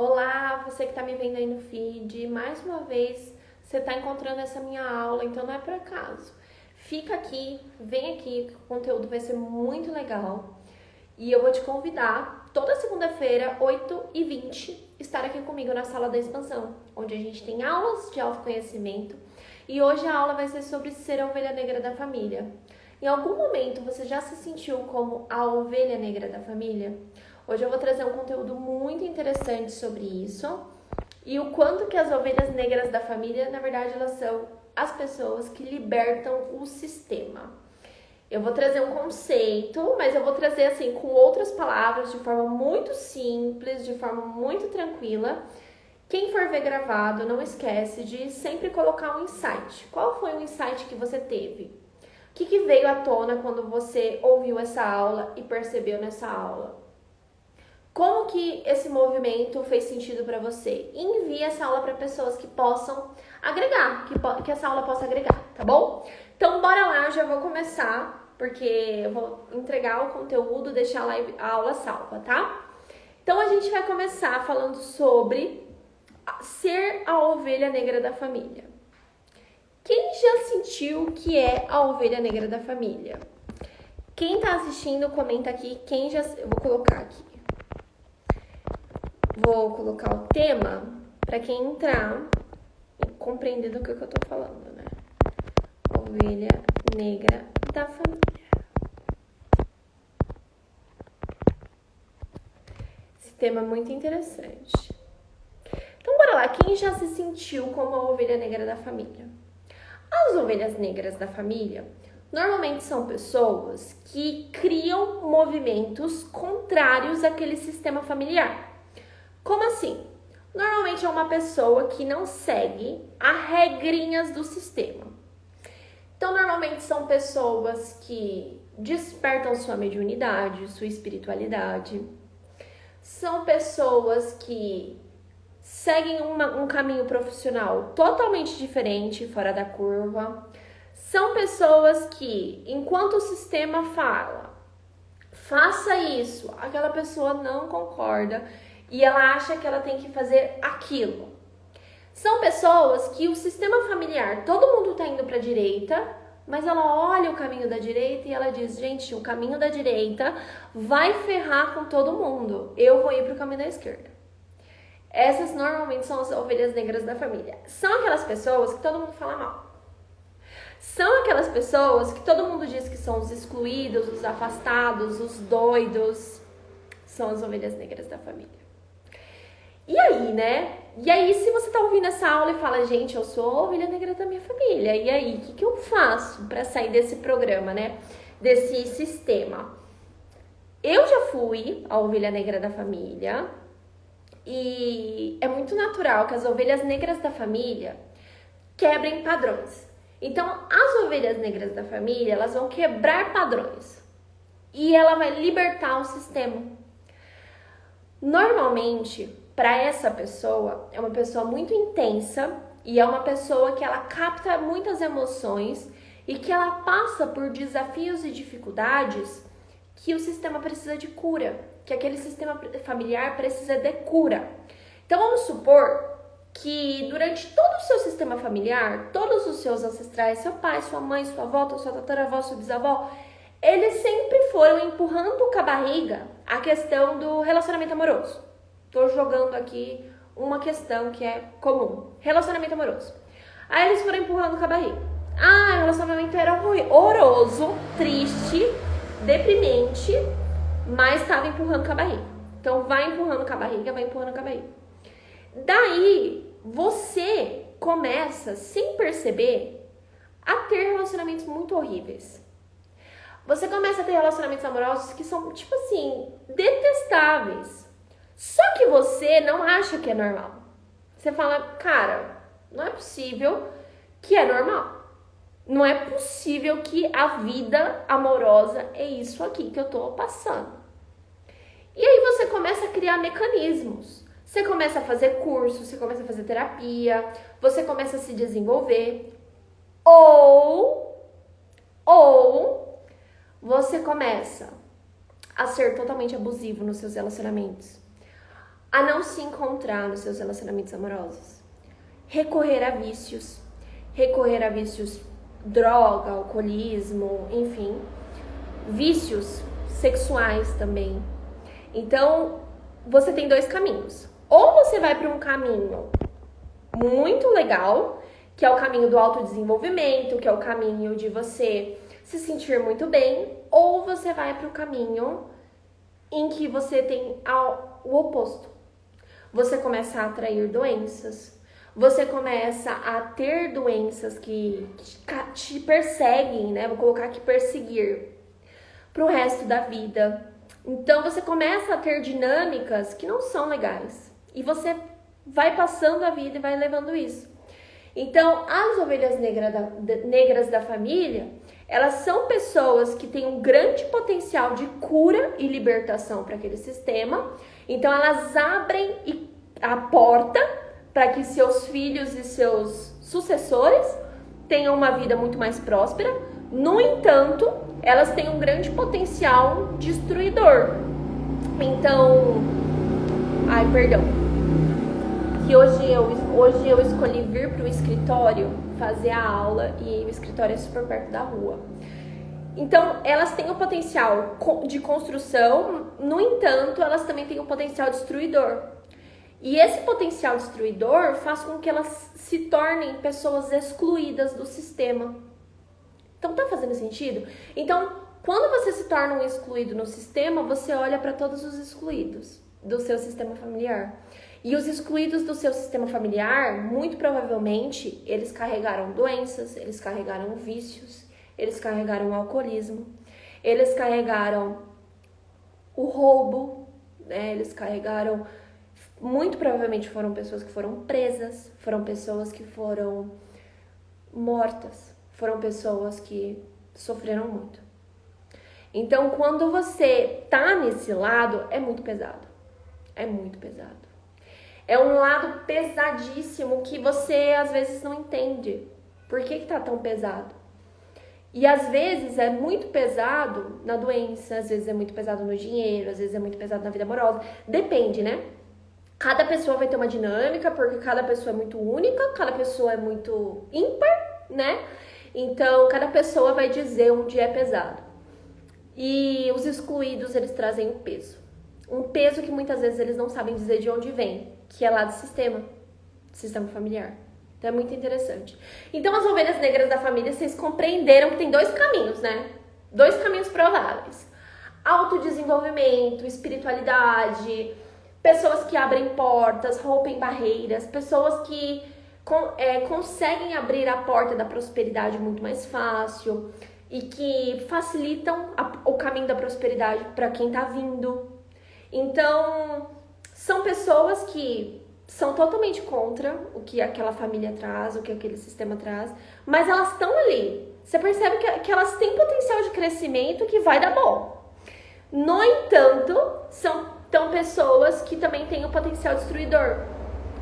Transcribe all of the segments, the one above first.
Olá, você que está me vendo aí no feed, mais uma vez você está encontrando essa minha aula, então não é por acaso. Fica aqui, vem aqui, que o conteúdo vai ser muito legal. E eu vou te convidar, toda segunda-feira, 8h20, estar aqui comigo na Sala da Expansão, onde a gente tem aulas de autoconhecimento. E hoje a aula vai ser sobre ser a ovelha negra da família. Em algum momento você já se sentiu como a ovelha negra da família? Hoje eu vou trazer um conteúdo muito interessante sobre isso e o quanto que as ovelhas negras da família, na verdade, elas são as pessoas que libertam o sistema. Eu vou trazer um conceito, mas eu vou trazer assim com outras palavras, de forma muito simples, de forma muito tranquila. Quem for ver gravado, não esquece de sempre colocar um insight. Qual foi o insight que você teve? O que veio à tona quando você ouviu essa aula e percebeu nessa aula? Como que esse movimento fez sentido para você? Envie essa aula para pessoas que possam agregar, que essa aula possa agregar, tá bom? Então, bora lá, já vou começar, porque eu vou entregar o conteúdo, deixar a aula salva, tá? Então, a gente vai começar falando sobre ser a ovelha negra da família. Quem já sentiu que é a ovelha negra da família? Quem tá assistindo, comenta aqui. Eu vou colocar aqui. Vou colocar o tema para quem entrar e compreender do que eu tô falando, né? Ovelha negra da família. Esse tema é muito interessante. Então, bora lá. Quem já se sentiu como a ovelha negra da família? As ovelhas negras da família normalmente são pessoas que criam movimentos contrários àquele sistema familiar. Como assim? Normalmente é uma pessoa que não segue as regrinhas do sistema. Então, normalmente são pessoas que despertam sua mediunidade, sua espiritualidade. São pessoas que seguem um caminho profissional totalmente diferente, fora da curva. São pessoas que, enquanto o sistema fala, faça isso, aquela pessoa não concorda e ela acha que ela tem que fazer aquilo. São pessoas que o sistema familiar, todo mundo tá indo para a direita, mas ela olha o caminho da direita e ela diz, gente, o caminho da direita vai ferrar com todo mundo, eu vou ir pro caminho da esquerda. Essas normalmente são as ovelhas negras da família. São aquelas pessoas que todo mundo fala mal. São aquelas pessoas que todo mundo diz que são os excluídos, os afastados, os doidos. São as ovelhas negras da família. E aí, né? E aí, se você tá ouvindo essa aula e fala, gente, eu sou a ovelha negra da minha família. E aí, o que eu faço para sair desse programa, né? Desse sistema? Eu já fui a ovelha negra da família. E é muito natural que as ovelhas negras da família quebrem padrões. Então, as ovelhas negras da família, elas vão quebrar padrões. E ela vai libertar o sistema. Normalmente, para essa pessoa, é uma pessoa muito intensa e é uma pessoa que ela capta muitas emoções e que ela passa por desafios e dificuldades que o sistema precisa de cura, que aquele sistema familiar precisa de cura. Então, vamos supor que durante todo o seu sistema familiar, todos os seus ancestrais, seu pai, sua mãe, sua avó, sua tataravó, sua bisavó, eles sempre foram empurrando com a barriga a questão do relacionamento amoroso. Tô jogando aqui uma questão que é comum. Relacionamento amoroso. Aí eles foram empurrando com a barriga. Ah, o relacionamento era horroroso, triste, deprimente, mas estava empurrando com a barriga. Então vai empurrando com a barriga, vai empurrando com a barriga. Daí você começa, sem perceber, a ter relacionamentos muito horríveis. Você começa a ter relacionamentos amorosos que são, tipo assim, detestáveis. Só que você não acha que é normal. Você fala, cara, não é possível que é normal. Não é possível que a vida amorosa é isso aqui que eu tô passando. E aí você começa a criar mecanismos. Você começa a fazer curso, você começa a fazer terapia, você começa a se desenvolver. Ou você começa a ser totalmente abusivo nos seus relacionamentos. a não se encontrar nos seus relacionamentos amorosos. Recorrer a vícios, droga, alcoolismo, enfim, vícios sexuais também. Então, você tem dois caminhos. Ou você vai para um caminho muito legal, que é o caminho do autodesenvolvimento, que é o caminho de você se sentir muito bem, ou você vai para o caminho em que você tem o oposto. Você começa a atrair doenças, você começa a ter doenças que te perseguem, né? Vou colocar aqui perseguir pro resto da vida. Então você começa a ter dinâmicas que não são legais. E você vai passando a vida e vai levando isso. Então, as ovelhas negras da família, elas são pessoas que têm um grande potencial de cura e libertação para aquele sistema. Então, elas abrem a porta para que seus filhos e seus sucessores tenham uma vida muito mais próspera. No entanto, elas têm um grande potencial destruidor. Então, que hoje eu escolhi vir para o escritório fazer a aula e o escritório é super perto da rua. Então, elas têm o potencial de construção, no entanto, elas também têm o potencial destruidor. E esse potencial destruidor faz com que elas se tornem pessoas excluídas do sistema. Então, tá fazendo sentido? Então, quando você se torna um excluído no sistema, você olha para todos os excluídos do seu sistema familiar. E os excluídos do seu sistema familiar, muito provavelmente, eles carregaram doenças, eles carregaram vícios, eles carregaram o alcoolismo, eles carregaram o roubo, né? Eles carregaram... Muito provavelmente foram pessoas que foram presas, foram pessoas que foram mortas, foram pessoas que sofreram muito. Então, quando você tá nesse lado, é muito pesado. É muito pesado. É um lado pesadíssimo que você, às vezes, não entende. Por que tá tão pesado? E, às vezes, é muito pesado na doença, às vezes é muito pesado no dinheiro, às vezes é muito pesado na vida amorosa. Depende, né? Cada pessoa vai ter uma dinâmica, porque cada pessoa é muito única, cada pessoa é muito ímpar, né? Então, cada pessoa vai dizer onde é pesado. E os excluídos, eles trazem um peso. Um peso que muitas vezes eles não sabem dizer de onde vem, que é lá do sistema familiar. Então, é muito interessante. Então, as ovelhas negras da família, vocês compreenderam que tem dois caminhos, né? Dois caminhos prováveis. Autodesenvolvimento, espiritualidade... Pessoas que abrem portas, rompem barreiras, pessoas que conseguem abrir a porta da prosperidade muito mais fácil e que facilitam o caminho da prosperidade para quem está vindo. Então, são pessoas que são totalmente contra o que aquela família traz, o que aquele sistema traz, mas elas estão ali. Você percebe que elas têm potencial de crescimento que vai dar bom. No entanto, são pessoas que também têm o potencial destruidor.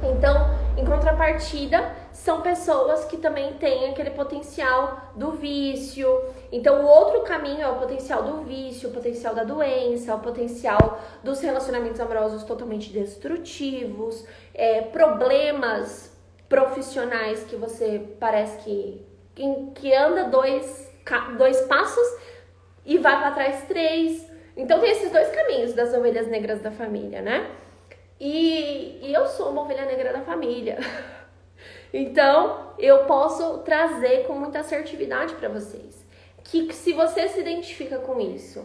Então, em contrapartida, são pessoas que também têm aquele potencial do vício. Então, o outro caminho é o potencial do vício, o potencial da doença, o potencial dos relacionamentos amorosos totalmente destrutivos, problemas profissionais que você parece que anda dois passos e vai para trás 3. Então, tem esses dois caminhos das ovelhas negras da família, né? E eu sou uma ovelha negra da família. Então, eu posso trazer com muita assertividade para vocês que se você se identifica com isso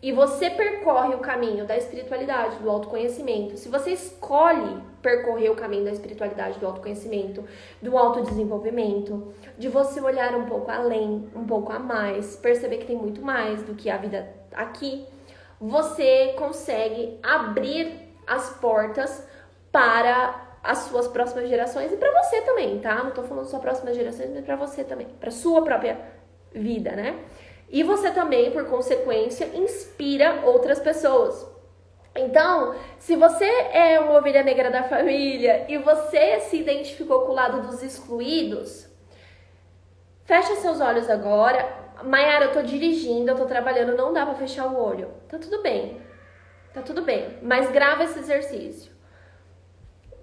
e você percorre o caminho da espiritualidade, do autoconhecimento, se você escolhe percorrer o caminho da espiritualidade, do autoconhecimento, do autodesenvolvimento, de você olhar um pouco além, um pouco a mais, perceber que tem muito mais do que a vida aqui, você consegue abrir as portas para as suas próximas gerações e para você também, tá? Não tô falando só próximas gerações, mas para você também, para sua própria vida, né? E você também, por consequência, inspira outras pessoas. Então, se você é uma ovelha negra da família e você se identificou com o lado dos excluídos, fecha seus olhos agora. Maiara, eu tô dirigindo, eu tô trabalhando, não dá pra fechar o olho. Tá tudo bem, mas grava esse exercício.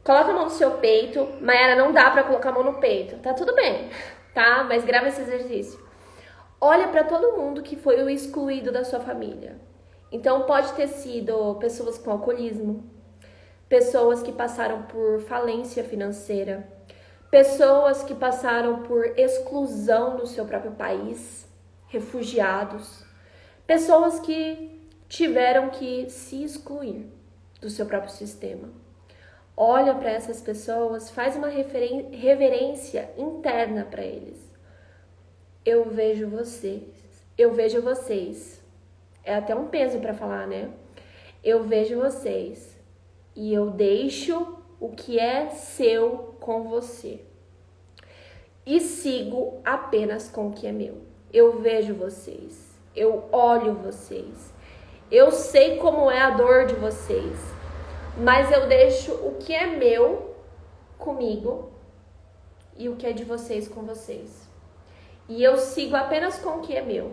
Coloca a mão no seu peito. Mayara, não dá pra colocar a mão no peito. Tá tudo bem, tá? Mas grava esse exercício. Olha pra todo mundo que foi o excluído da sua família. Então, pode ter sido pessoas com alcoolismo, pessoas que passaram por falência financeira, pessoas que passaram por exclusão no seu próprio país, refugiados, pessoas que tiveram que se excluir do seu próprio sistema. Olha para essas pessoas, faz uma reverência interna para eles. Eu vejo vocês. Eu vejo vocês. É até um peso para falar, né? Eu vejo vocês e eu deixo o que é seu com você. E sigo apenas com o que é meu. Eu vejo vocês. Eu olho vocês. Eu sei como é a dor de vocês. Mas eu deixo o que é meu comigo e o que é de vocês com vocês. E eu sigo apenas com o que é meu.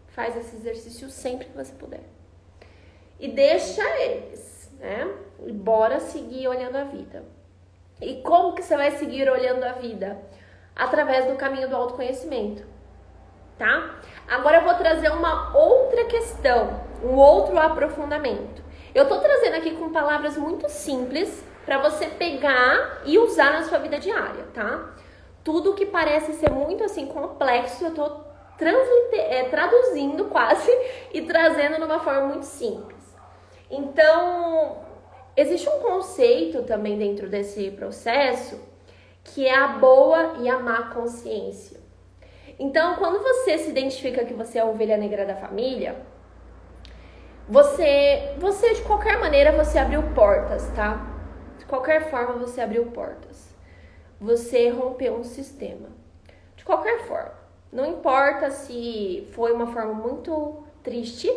Faz esse exercício sempre que você puder. E deixa eles, né? E bora seguir olhando a vida. E como que você vai seguir olhando a vida? Através do caminho do autoconhecimento, tá? Agora eu vou trazer uma outra questão, um outro aprofundamento. Eu tô trazendo aqui com palavras muito simples para você pegar e usar na sua vida diária, tá? Tudo que parece ser muito assim complexo, eu tô traduzindo quase e trazendo de uma forma muito simples. Então, existe um conceito também dentro desse processo que é a boa e a má consciência. Então, quando você se identifica que você é a ovelha negra da família, você de qualquer maneira, você abriu portas, tá? De qualquer forma, você abriu portas. Você rompeu um sistema. De qualquer forma. Não importa se foi uma forma muito triste,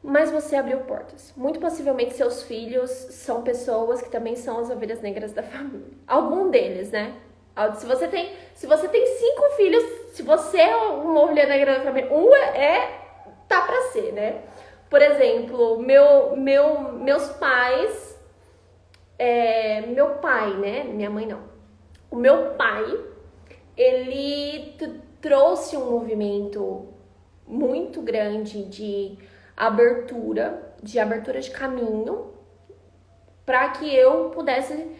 mas você abriu portas. Muito possivelmente seus filhos são pessoas que também são as ovelhas negras da família. Algum deles, né? Se você tem 5 filhos, se você é uma ovelha negra da família, tá pra ser, né? Por exemplo, meus pais, meu pai, né? Minha mãe não. O meu pai, ele trouxe um movimento muito grande de abertura de caminho para que eu pudesse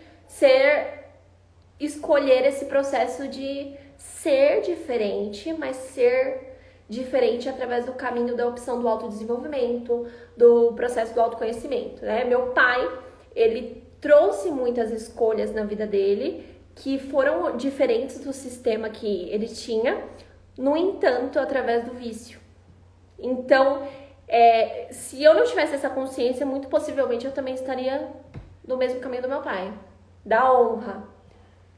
escolher esse processo de ser diferente, mas ser diferente através do caminho da opção do autodesenvolvimento, do processo do autoconhecimento, né? Meu pai, ele trouxe muitas escolhas na vida dele que foram diferentes do sistema que ele tinha, no entanto, através do vício. Então, se eu não tivesse essa consciência, muito possivelmente eu também estaria no mesmo caminho do meu pai, da honra.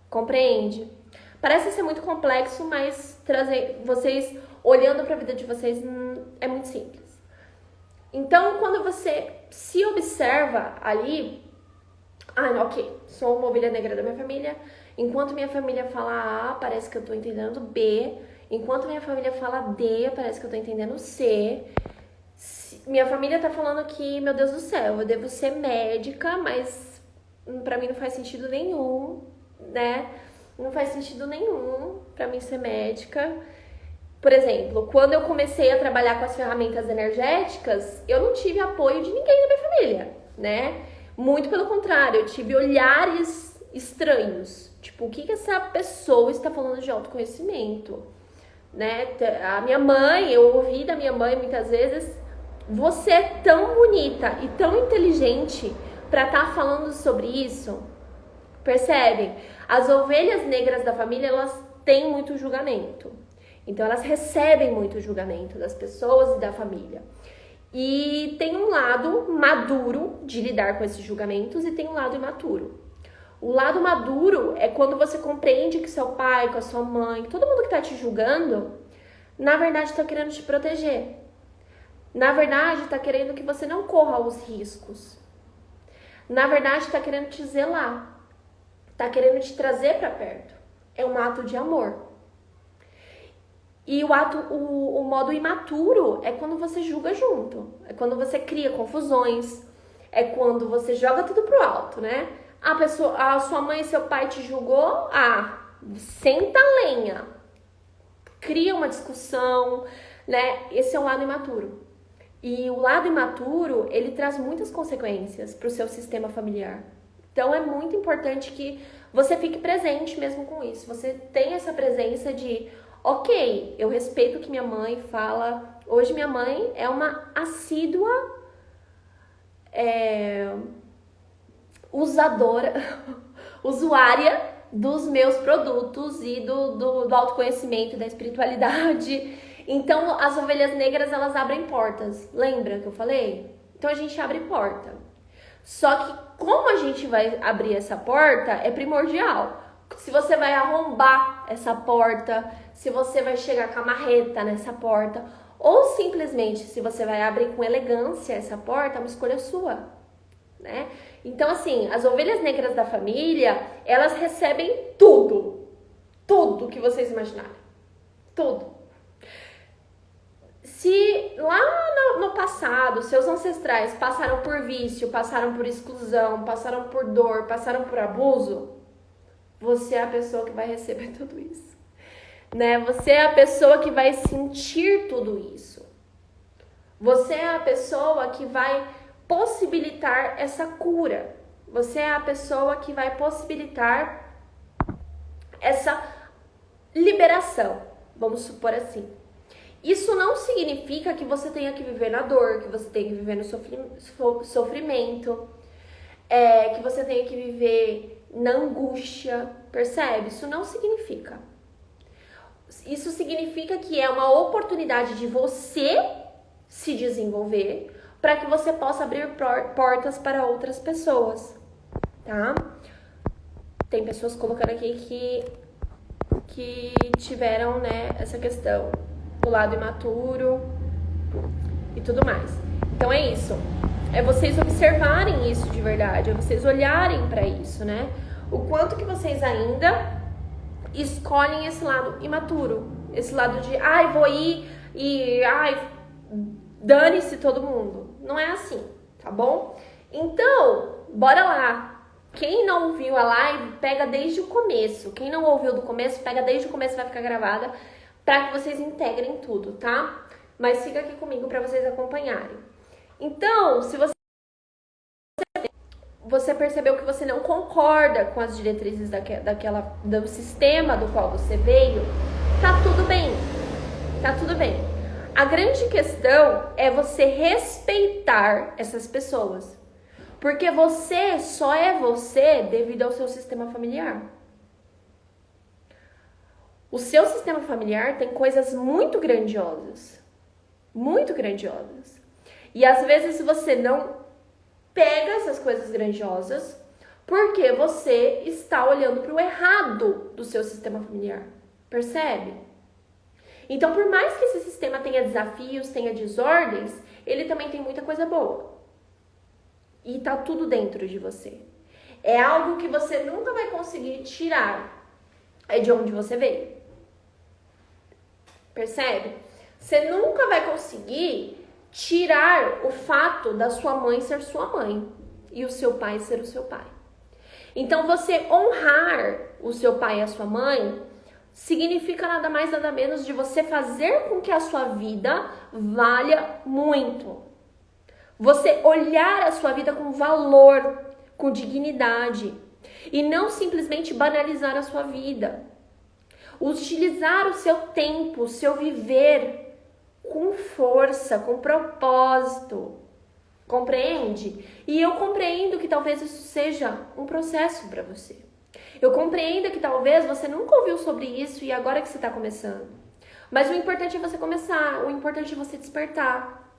Compreende? Parece ser muito complexo, mas vocês olhando para a vida de vocês é muito simples. Então, quando você se observa ali, ok, sou uma ovelha negra da minha família. Enquanto minha família fala A, parece que eu tô entendendo B. Enquanto minha família fala D, parece que eu tô entendendo C. Minha família tá falando que, meu Deus do céu, eu devo ser médica, mas pra mim não faz sentido nenhum, né? Não faz sentido nenhum pra mim ser médica. Por exemplo, quando eu comecei a trabalhar com as ferramentas energéticas, eu não tive apoio de ninguém da minha família, né? Muito pelo contrário, eu tive olhares estranhos. Tipo, o que essa pessoa está falando de autoconhecimento, né? A minha mãe, eu ouvi da minha mãe muitas vezes, você é tão bonita e tão inteligente para estar falando sobre isso. Percebem? As ovelhas negras da família, elas têm muito julgamento. Então, elas recebem muito julgamento das pessoas e da família. E tem um lado maduro de lidar com esses julgamentos e tem um lado imaturo. O lado maduro é quando você compreende que seu pai, com a sua mãe, todo mundo que tá te julgando, na verdade tá querendo te proteger. Na verdade, tá querendo que você não corra os riscos. Na verdade, tá querendo te zelar. Tá querendo te trazer para perto. É um ato de amor. E o modo imaturo é quando você julga junto. É quando você cria confusões. É quando você joga tudo pro alto, né? A sua mãe e seu pai te julgou, senta a lenha. Cria uma discussão, né? Esse é o lado imaturo. E o lado imaturo, ele traz muitas consequências pro seu sistema familiar. Então é muito importante que você fique presente mesmo com isso. Você tenha essa presença de, ok, eu respeito o que minha mãe fala. Hoje minha mãe é uma assídua usuária dos meus produtos e do autoconhecimento, da espiritualidade. Então, as ovelhas negras, elas abrem portas. Lembra que eu falei? Então, a gente abre porta. Só que como a gente vai abrir essa porta é primordial. Se você vai arrombar essa porta, se você vai chegar com a marreta nessa porta, ou simplesmente se você vai abrir com elegância essa porta, é uma escolha sua, né? Então, assim, as ovelhas negras da família, elas recebem tudo. Tudo que vocês imaginarem. Tudo. Se lá no passado, seus ancestrais passaram por vício, passaram por exclusão, passaram por dor, passaram por abuso, você é a pessoa que vai receber tudo isso, né? Você é a pessoa que vai sentir tudo isso. Você é a pessoa que vai possibilitar essa cura. Você é a pessoa que vai possibilitar essa liberação, vamos supor assim. Isso não significa que você tenha que viver na dor, que você tenha que viver no sofrimento, que você tenha que viver na angústia, percebe? Isso não significa. Isso significa que é uma oportunidade de você se desenvolver para que você possa abrir portas para outras pessoas, tá? Tem pessoas colocando aqui que tiveram, né, essa questão do lado imaturo e tudo mais. Então é isso. É vocês observarem isso de verdade, é vocês olharem para isso, né? O quanto que vocês ainda escolhem esse lado imaturo, esse lado de, vou ir e, dane-se todo mundo. Não é assim, tá bom? Então, bora lá. Quem não viu a live, pega desde o começo. Quem não ouviu do começo, pega desde o começo, vai ficar gravada, para que vocês integrem tudo, tá? Mas fica aqui comigo para vocês acompanharem. Então, se você percebeu que você não concorda com as diretrizes do sistema do qual você veio, tá tudo bem. Tá tudo bem. A grande questão é você respeitar essas pessoas. Porque você só é você devido ao seu sistema familiar. O seu sistema familiar tem coisas muito grandiosas. Muito grandiosas. E às vezes você não pega essas coisas grandiosas porque você está olhando para o errado do seu sistema familiar. Percebe? Então, por mais que esse sistema tenha desafios, tenha desordens, ele também tem muita coisa boa. E tá tudo dentro de você. É algo que você nunca vai conseguir tirar. É de onde você veio. Percebe? Você nunca vai conseguir tirar o fato da sua mãe ser sua mãe e o seu pai ser o seu pai. Então, você honrar o seu pai e a sua mãe significa nada mais, nada menos de você fazer com que a sua vida valha muito. Você olhar a sua vida com valor, com dignidade e não simplesmente banalizar a sua vida. Utilizar o seu tempo, o seu viver com força, com propósito. Compreende? E eu compreendo que talvez isso seja um processo para você. Eu compreendo que talvez você nunca ouviu sobre isso e agora que você está começando. Mas o importante é você começar, o importante é você despertar.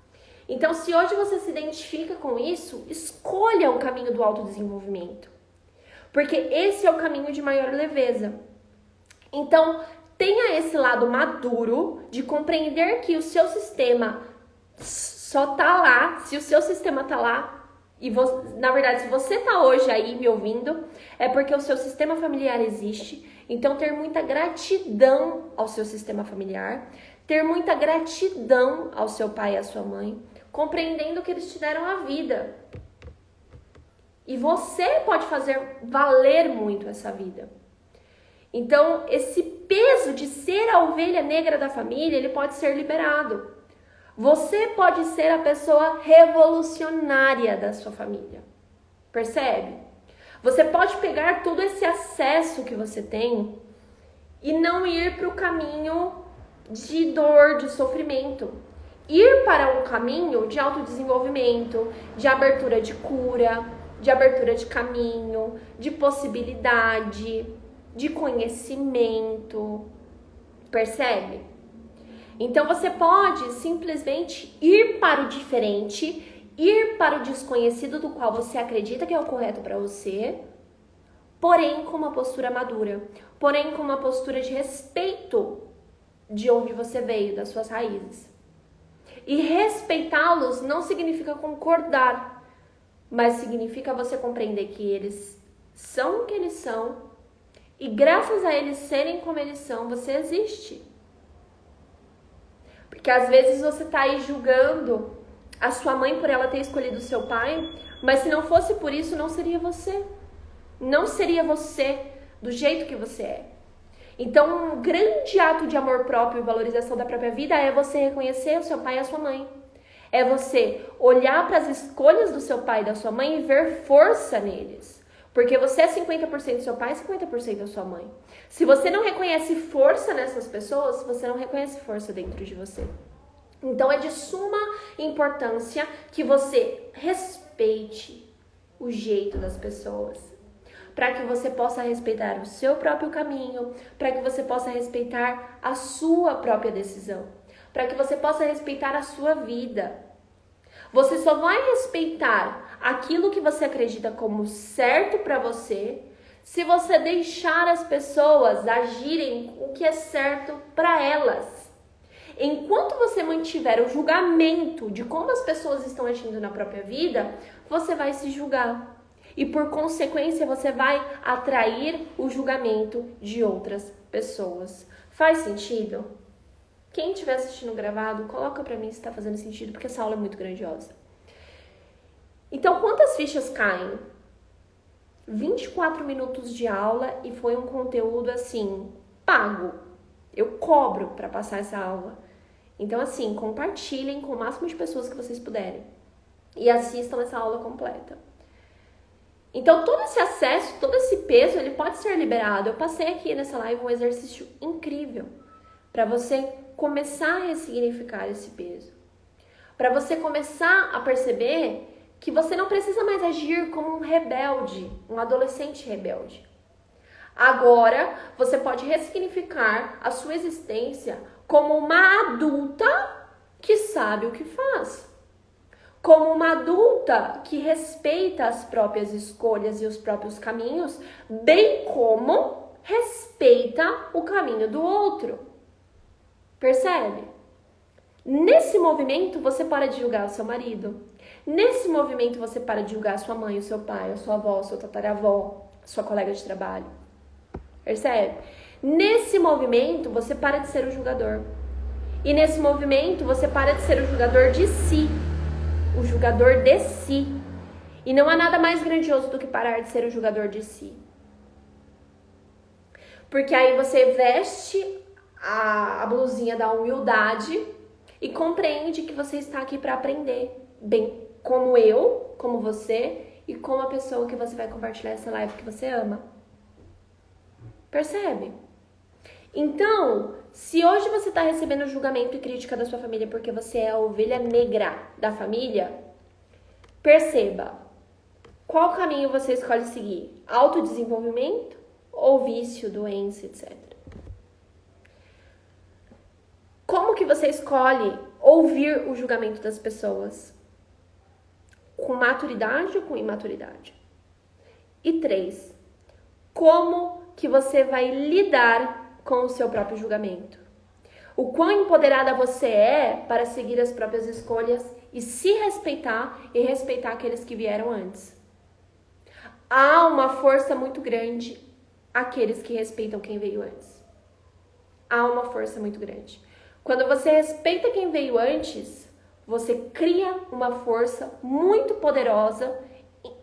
Então, se hoje você se identifica com isso, escolha o caminho do autodesenvolvimento. Porque esse é o caminho de maior leveza. Então, tenha esse lado maduro de compreender que o seu sistema só tá lá, se o seu sistema tá lá, e na verdade, se você tá hoje aí me ouvindo, é porque o seu sistema familiar existe Então, ter muita gratidão ao seu sistema familiar, ter muita gratidão ao seu pai e à sua mãe, compreendendo que eles te deram a vida. E você pode fazer valer muito essa vida. Então, esse peso de ser a ovelha negra da família, ele pode ser liberado. Você pode ser a pessoa revolucionária da sua família. Percebe? Você pode pegar todo esse acesso que você tem e não ir para o caminho de dor, de sofrimento. Ir para um caminho de autodesenvolvimento, de abertura de cura, de abertura de caminho, de possibilidade, de conhecimento. Percebe? Então você pode simplesmente ir para o diferente, ir para o desconhecido do qual você acredita que é o correto para você, porém com uma postura madura, porém com uma postura de respeito de onde você veio, das suas raízes. E respeitá-los não significa concordar, mas significa você compreender que eles são o que eles são e graças a eles serem como eles são, você existe. Porque às vezes você tá aí julgando a sua mãe por ela ter escolhido o seu pai, mas se não fosse por isso, não seria você. Não seria você do jeito que você é. Então, um grande ato de amor próprio e valorização da própria vida é você reconhecer o seu pai e a sua mãe. É você olhar para as escolhas do seu pai e da sua mãe e ver força neles. Porque você é 50% do seu pai e 50% da sua mãe. Se você não reconhece força nessas pessoas, você não reconhece força dentro de você. Então é de suma importância que você respeite o jeito das pessoas. Para que você possa respeitar o seu próprio caminho, para que você possa respeitar a sua própria decisão, para que você possa respeitar a sua vida. Você só vai respeitar aquilo que você acredita como certo para você se você deixar as pessoas agirem o que é certo para elas. Enquanto você mantiver o julgamento de como as pessoas estão agindo na própria vida, você vai se julgar. E por consequência, você vai atrair o julgamento de outras pessoas. Faz sentido? Quem estiver assistindo gravado, coloca pra mim se tá fazendo sentido, porque essa aula é muito grandiosa. Então, quantas fichas caem? 24 minutos de aula e foi um conteúdo, assim, pago. Eu cobro pra passar essa aula. Então, assim, compartilhem com o máximo de pessoas que vocês puderem. E assistam essa aula completa. Então, todo esse acesso, todo esse peso, ele pode ser liberado. Eu passei aqui nessa live um exercício incrível para você começar a ressignificar esse peso. Para você começar a perceber que você não precisa mais agir como um rebelde, um adolescente rebelde. Agora, você pode ressignificar a sua existência como uma adulta que sabe o que faz. Como uma adulta que respeita as próprias escolhas e os próprios caminhos, bem como respeita o caminho do outro. Percebe? Nesse movimento, você para de julgar o seu marido. Nesse movimento, você para de julgar a sua mãe, o seu pai, a sua avó, a sua tataravó, a sua colega de trabalho. Percebe? Nesse movimento, você para de ser o julgador. E nesse movimento, você para de ser o julgador de si. O julgador de si. E não há nada mais grandioso do que parar de ser o julgador de si. Porque aí você veste a blusinha da humildade e compreende que você está aqui para aprender. Bem, como eu, como você e como a pessoa que você vai compartilhar essa live que você ama. Percebe? Então, se hoje você está recebendo julgamento e crítica da sua família porque você é a ovelha negra da família, perceba qual caminho você escolhe seguir: autodesenvolvimento ou vício, doença, etc. Como que você escolhe ouvir o julgamento das pessoas? Com maturidade ou com imaturidade? E 3, como que você vai lidar com o seu próprio julgamento? O quão empoderada você é para seguir as próprias escolhas e se respeitar e respeitar aqueles que vieram antes. Há uma força muito grande aqueles que respeitam quem veio antes. Há uma força muito grande. Quando você respeita quem veio antes, você cria uma força muito poderosa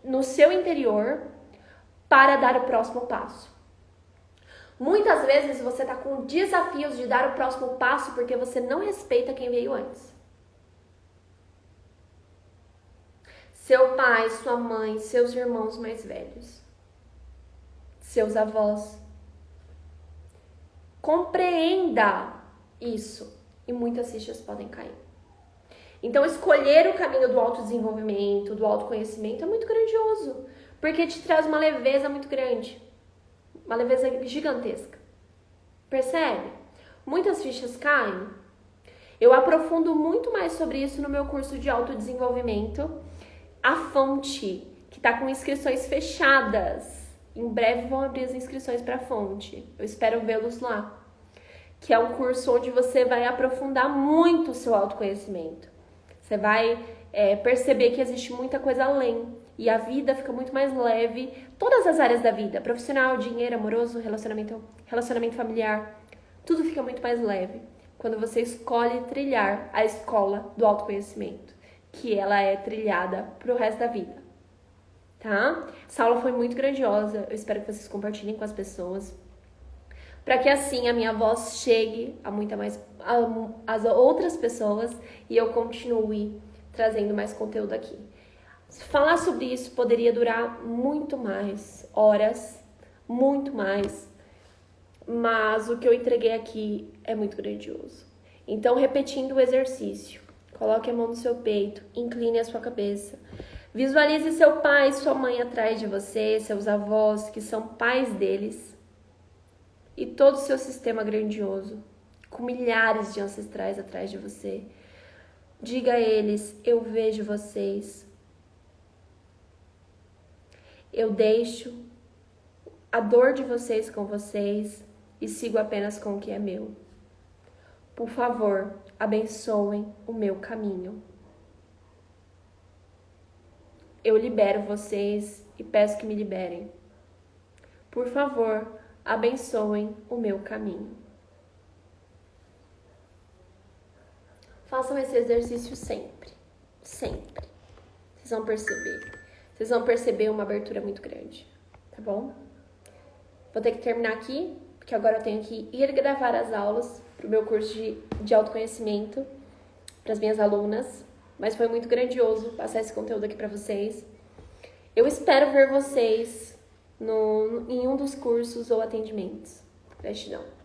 no seu interior para dar o próximo passo. Muitas vezes você está com desafios de dar o próximo passo porque você não respeita quem veio antes. Seu pai, sua mãe, seus irmãos mais velhos, seus avós. Compreenda isso e muitas fichas podem cair. Então, escolher o caminho do autodesenvolvimento, do autoconhecimento é muito grandioso, porque te traz uma leveza muito grande, uma leveza gigantesca. Percebe? Muitas fichas caem. Eu aprofundo muito mais sobre isso no meu curso de autodesenvolvimento, A Fonte, que está com inscrições fechadas. Em breve vão abrir as inscrições para a Fonte. Eu espero vê-los lá. Que é um curso onde você vai aprofundar muito o seu autoconhecimento. Você vai perceber que existe muita coisa além. E a vida fica muito mais leve. Todas as áreas da vida, profissional, dinheiro, amoroso, relacionamento familiar, tudo fica muito mais leve quando você escolhe trilhar a escola do autoconhecimento, que ela é trilhada pro resto da vida. Tá? Essa aula foi muito grandiosa. Eu espero que vocês compartilhem com as pessoas, para que assim a minha voz chegue às outras pessoas e eu continue trazendo mais conteúdo aqui. Falar sobre isso poderia durar muito mais horas, muito mais, mas o que eu entreguei aqui é muito grandioso. Então, repetindo o exercício, coloque a mão no seu peito, incline a sua cabeça, visualize seu pai e sua mãe atrás de você, seus avós, que são pais deles, e todo o seu sistema grandioso, com milhares de ancestrais atrás de você. Diga a eles: eu vejo vocês. Eu deixo a dor de vocês com vocês e sigo apenas com o que é meu. Por favor, abençoem o meu caminho. Eu libero vocês e peço que me liberem. Por favor, abençoem o meu caminho. Façam esse exercício sempre. Sempre. Vocês vão perceber. Vocês vão perceber uma abertura muito grande. Tá bom? Vou ter que terminar aqui, porque agora eu tenho que ir gravar as aulas pro meu curso de autoconhecimento para as minhas alunas. Mas foi muito grandioso passar esse conteúdo aqui para vocês. Eu espero ver vocês em um dos cursos ou atendimentos. Gratidão.